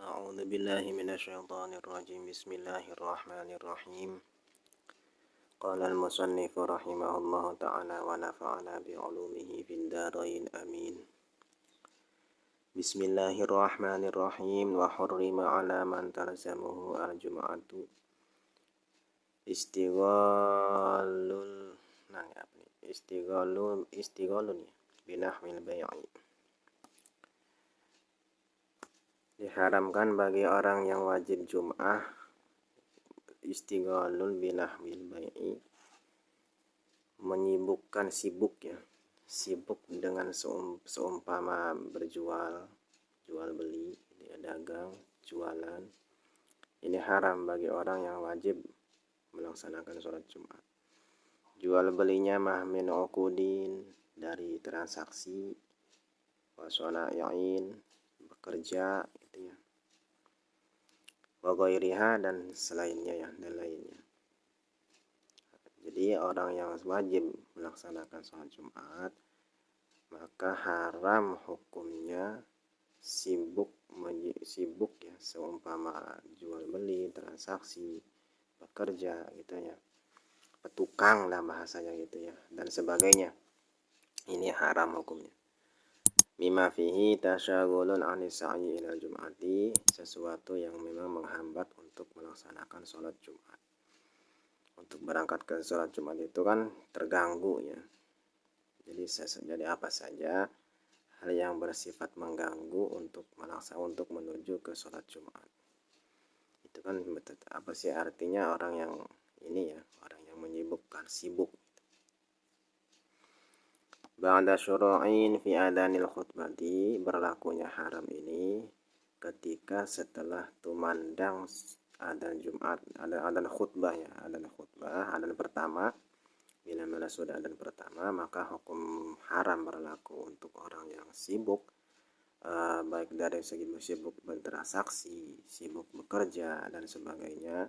أعوذ بالله من الشيطان الرجيم. بسم الله الرحمن الرحيم. قال المصنف رحمه الله تعالى ونفعنا بعلومه في الدارين آمين. بسم الله الرحمن الرحيم. وحرم على من تلزمه الجمعة استغلال بنحو البيع. Diharamkan bagi orang yang wajib Jum'ah istighalul binahwil bai'i, menyibukkan sibuk dengan seumpama berjual, jual beli, dia dagang, jualan. Ini haram bagi orang yang wajib melaksanakan sholat Jumat. Jual belinya min uqudin, dari transaksi, wasana'iin, bekerja gitu ya, wa ghairiha, dan selainnya dan lainnya. Jadi orang yang wajib melaksanakan sholat Jumat maka haram hukumnya sibuk seumpama jual beli, transaksi, bekerja gitu ya, petukang lah bahasanya gitu ya, dan sebagainya. Ini haram hukumnya. Mimma fihi tasyagulun anis sa'i ilal jum'ati, sesuatu yang memang menghambat untuk melaksanakan sholat Jumat. Untuk berangkat ke sholat Jumat itu kan terganggu ya. Jadi apa saja hal yang bersifat mengganggu untuk menuju ke sholat Jumat. Itu kan apa sih artinya orang yang ini ya, orang yang menyibukkan, sibuk. Ba'da syuru'in fi adanil khutbati, berlakunya haram ini ketika setelah tumandang adzan Jumat, adzan khutbah ya, adzan pertama. Bila mana sudah adzan pertama, maka hukum haram berlaku untuk orang yang sibuk, baik dari segi sibuk bertransaksi, sibuk bekerja dan sebagainya.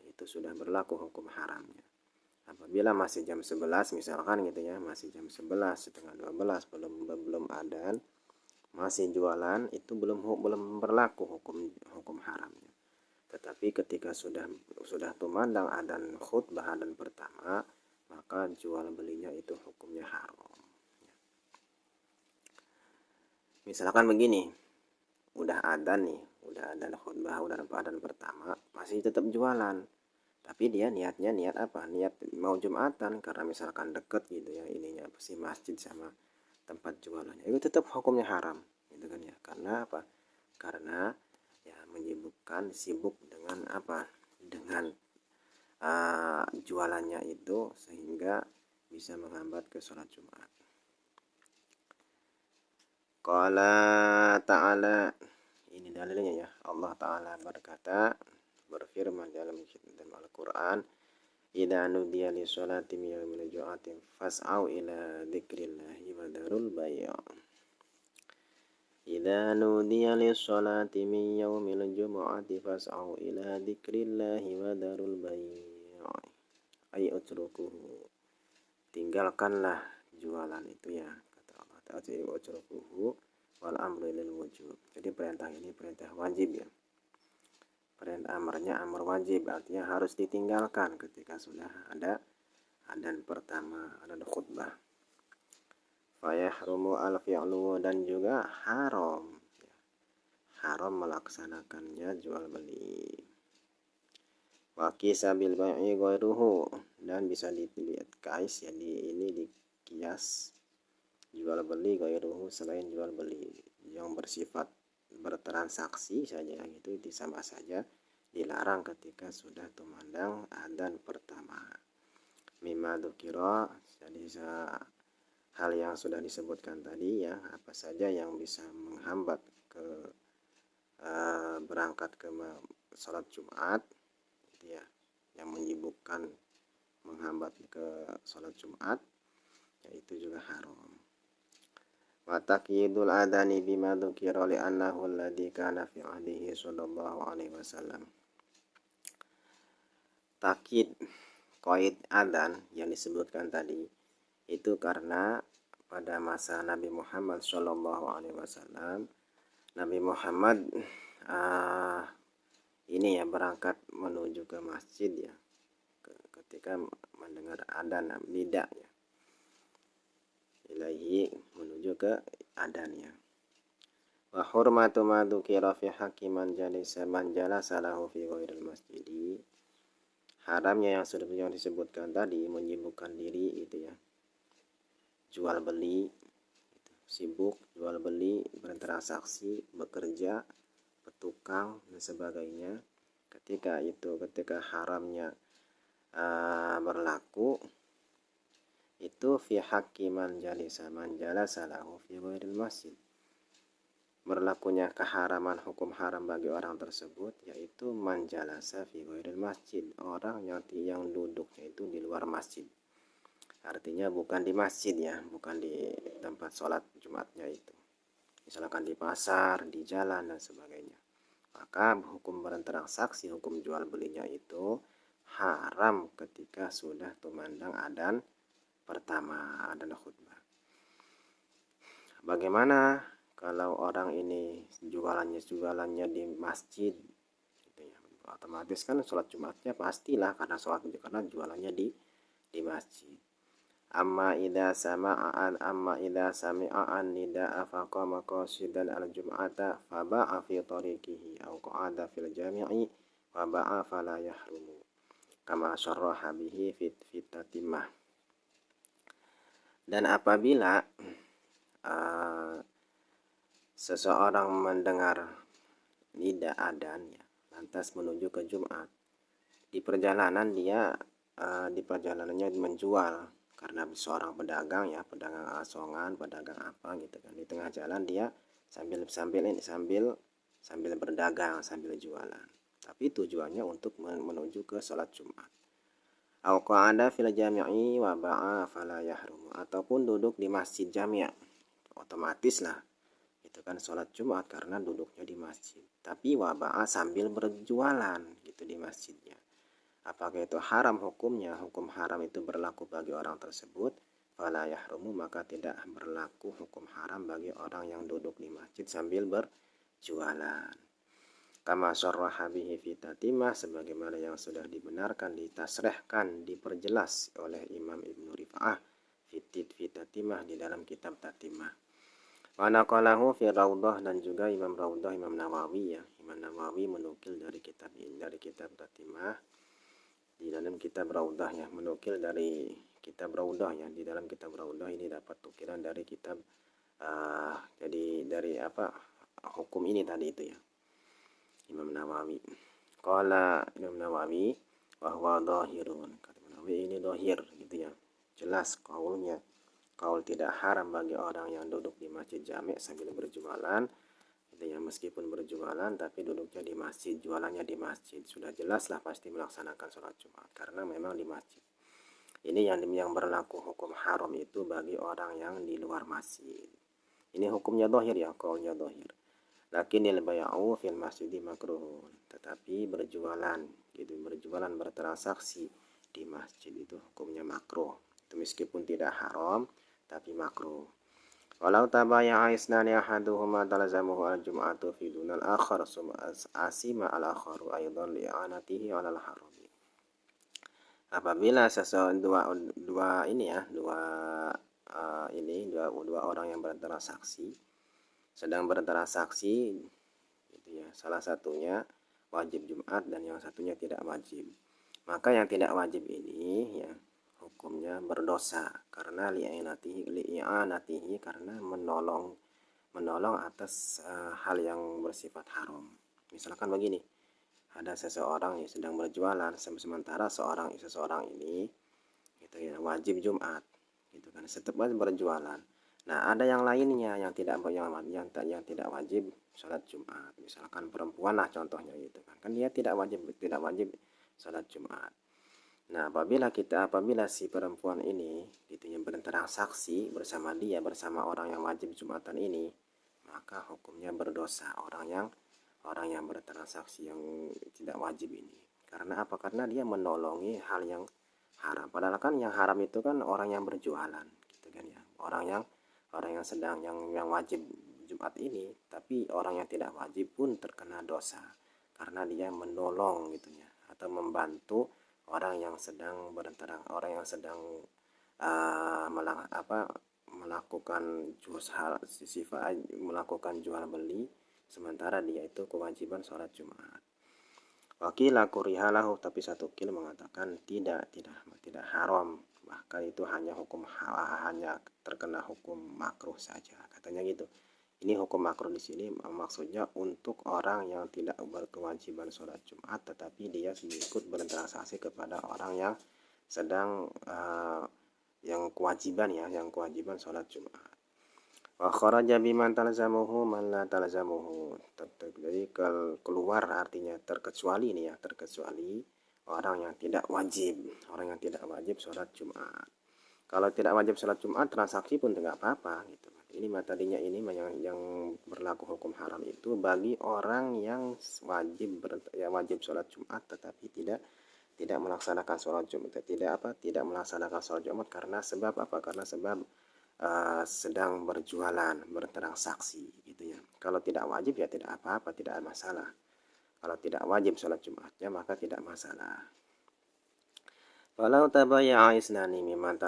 Itu sudah berlaku hukum haramnya. Apabila masih jam 11 misalkan gitu ya, masih jam 11, setengah 12, belum adzan, masih jualan, itu belum berlaku hukum haramnya. Tetapi ketika sudah tumandang adzan khutbah, adzan pertama, maka jual belinya itu hukumnya haram. Misalkan begini, udah adzan khutbah, udah adzan pertama, masih tetap jualan. Tapi dia niat apa? Niat mau Jumatan, karena misalkan deket gitu ya, ininya apa sih, masjid sama tempat jualannya. Itu tetap hukumnya haram, gitu kan ya. Karena apa? Karena ya sibuk dengan apa? Dengan jualannya itu, sehingga bisa menghambat ke sholat Jumat. Qala ta'ala, ini dalilnya ya. Allah Ta'ala berfirman dalam Al-Quran, idza nudiya li sholati min yaumil jumu'ati fas'au ila dzikrillahi wa darul bai'. Idza nudiya li sholati min yaumil jumu'ati fas'au ila dzikrillahi wa darul bai'. Ay utrukuhu, tinggalkanlah jualan itu ya, kata Allah Ta'ala, utrukuhu wal amru lil wujub. Jadi perintah ini perintah wajib ya. Perintah amarnya amar wajib, artinya harus ditinggalkan ketika sudah ada adzan pertama, adzan khutbah. Fayahrumu al-fi'lu, dan juga haram melaksanakannya jual beli. Wa kisabil bai'i ghairuhu, dan bisa dilihat kais ya, ini dikias jual beli ghairuhu, selain jual beli yang bersifat bertransaksi saja, itu sama saja dilarang ketika sudah tumandang adzan pertama. Mimma dzukira, jadi hal yang sudah disebutkan tadi ya, apa saja yang bisa menghambat ke berangkat ke sholat Jumat gitu ya, yang menyibukkan, menghambat ke sholat Jumat, yaitu juga haram. Wa taqyidul adani bima dzukira li annahu alladhi kana fi ahdihi sallallahu alaihi wasallam. Takkid qaid adzan yang disebutkan tadi itu karena pada masa Nabi Muhammad sallallahu alaihi wasallam, Nabi Muhammad ini ya, berangkat menuju ke masjid ya, ketika mendengar adzan nida ya, ilaihi menuju ke adzannya. Wa hurmatu ma dzukira fi haqqi man jalasa lahu fi ghairil masjidi. Haramnya yang sudah disebutkan tadi, menyibukkan diri itu ya, jual beli, sibuk jual beli, bertransaksi, bekerja, bertukang dan sebagainya. Ketika haramnya berlaku itu fi haqqi man jalasa lahu fi ghairil masjid. Berlakunya keharaman hukum haram bagi orang tersebut yaitu man jalasa fi ghairil masjid, orang yang duduknya itu di luar masjid. Artinya bukan di masjid ya, bukan di tempat sholat Jumatnya itu. Misalkan di pasar, di jalan dan sebagainya. Maka hukum bertransaksi, hukum jual belinya itu haram ketika sudah tumandang adzan pertama, adzan khutbah. Bagaimana kalau orang ini jualannya di masjid gitu ya, otomatis kan sholat Jumatnya pastilah karena jualannya di masjid. Amma idza sami'a an nida'a faqama qasidan al-jum'ata fa ba'a fi tariqihi aw qa'ada fil jami'i fa ba'a fala yahrumu kama syarraha bihi fi tatimah. Dan apabila seseorang mendengar nida adzan ya, lantas menuju ke Jumat, di perjalanannya menjual, karena seorang pedagang ya, pedagang asongan, pedagang apa gitu kan, di tengah jalan dia sambil berdagang, sambil jualan, tapi tujuannya untuk menuju ke sholat Jumat. Au qa'ada fil jami'i wa ba'a fala yahrumu, ataupun duduk di masjid jami', otomatis lah itu kan sholat Jumat karena duduknya di masjid, tapi wa ba'a sambil berjualan gitu di masjidnya. Apakah itu haram hukumnya? Hukum haram itu berlaku bagi orang tersebut. Fala yahrumu, maka tidak berlaku hukum haram bagi orang yang duduk di masjid sambil berjualan. Kama syarraha bihi fi tatimah, sebagaimana yang sudah dibenarkan, ditasrehkan, diperjelas oleh Imam Ibnu Rifa'ah fi tatimah, di dalam kitab Tatimah. Wa naqalahu fi Raudhah, dan juga Imam Raudhah, Imam Nawawi ya. Imam Nawawi menukil dari kitab Tatimah, di dalam kitab Raudhah ya, menukil dari kitab Raudhah ya. Di dalam kitab Raudhah ini dapat ukiran dari kitab dari hukum ini tadi itu ya, Imam Nawawi. Qala Imam Nawawi wa huwa dhahirun, kata Imam Nawawi ini dhahir gitu ya, jelas kaulnya, kaul tidak haram bagi orang yang duduk di masjid jami' sambil berjualan gitu ya, meskipun berjualan tapi duduknya di masjid, jualannya di masjid, sudah jelas lah pasti melaksanakan sholat Jumat karena memang di masjid. Ini yang berlaku hukum haram itu bagi orang yang di luar masjid. Ini hukumnya dhahir ya, kaulnya dhahir. Lakinil bay'u fil masjidi makruhun, tetapi berjualan bertransaksi di masjid itu hukumnya makruh. Itu meskipun tidak haram tapi makruh. Walau tabaya'a isnani ahaduhuma talzamuhu al-jum'atu fi dunal akhar summa asima al-akharu aidan li'anatihi 'alal harami. Apabila dua orang yang sedang bertransaksi gitu ya, salah satunya wajib Jumat dan yang satunya tidak wajib, maka yang tidak wajib ini ya hukumnya berdosa karena li'anatihi, karena menolong atas hal yang bersifat haram. Misalkan begini, ada seseorang yang sedang berjualan, sementara seseorang ini gitu ya wajib Jumat gitu kan, tetap berjualan. Nah, ada yang lainnya yang tidak wajib sholat Jumat. Misalkan perempuan lah contohnya gitu kan dia tidak wajib sholat Jumat. Nah, apabila si perempuan ini gitu yang bertransaksi bersama orang yang wajib Jumatan ini, maka hukumnya berdosa orang yang bertransaksi yang tidak wajib ini. Karena apa? Karena dia menolongi hal yang haram. Padahal kan yang haram itu kan orang yang berjualan gitu kan ya. Orang yang sedang yang wajib Jumat ini, tapi orang yang tidak wajib pun terkena dosa karena dia menolong gitu ya, atau membantu orang yang sedang orang yang sedang melakukan melakukan jual beli, sementara dia itu kewajiban sholat Jumat. Wakila kurihalahu, tapi satu kil mengatakan tidak haram, bahkan itu hanya terkena hukum makruh saja, katanya gitu. Ini hukum makruh di sini maksudnya untuk orang yang tidak berkewajiban sholat Jumat, tetapi dia ikut bertransaksi kepada orang yang sedang yang kewajiban sholat Jumat. Wa kharaja biman talzamuhu man la talzamuhu. Jadi keluar artinya terkecuali orang yang tidak wajib sholat Jumat. Kalau tidak wajib sholat Jumat, transaksi pun tidak apa-apa gitu. Ini tadinya ini yang berlaku hukum haram itu bagi orang yang wajib sholat Jumat tetapi tidak melaksanakan sholat Jumat, tidak melaksanakan sholat Jumat karena sebab apa? Karena sebab sedang berjualan, bertransaksi gitu ya. Kalau tidak wajib ya tidak apa-apa, tidak ada masalah. Kalau tidak wajib sholat Jumatnya maka tidak masalah. Walau tabayya'a isnani mimman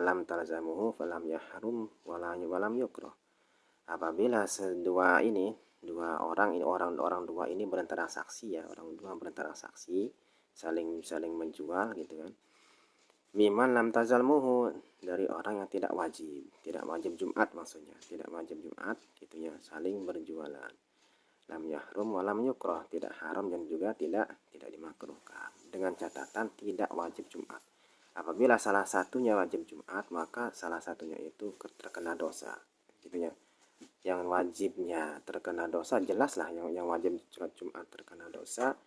lam talzamuhu falam yahrum walam yukrah. Apabila dua orang dua ini bertransaksi ya, orang dua bertransaksi saling menjual gitu kan. Mimman lam tazalmuhu, dari orang yang tidak wajib Jumat maksudnya, tidak wajib Jumat gitu ya, saling berjualan. Lam yahrum walam yukrah, tidak haram dan juga tidak dimakruhkan, dengan catatan tidak wajib Jumat. Apabila salah satunya wajib Jumat, maka salah satunya itu terkena dosa gitu ya. Yang wajibnya terkena dosa jelaslah, yang wajib sholat Jumat terkena dosa,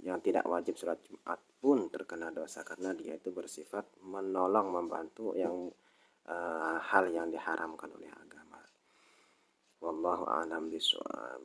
yang tidak wajib sholat Jumat pun terkena dosa karena dia itu bersifat menolong, membantu yang hal yang diharamkan oleh agama. Wallahu a'lam bishawab.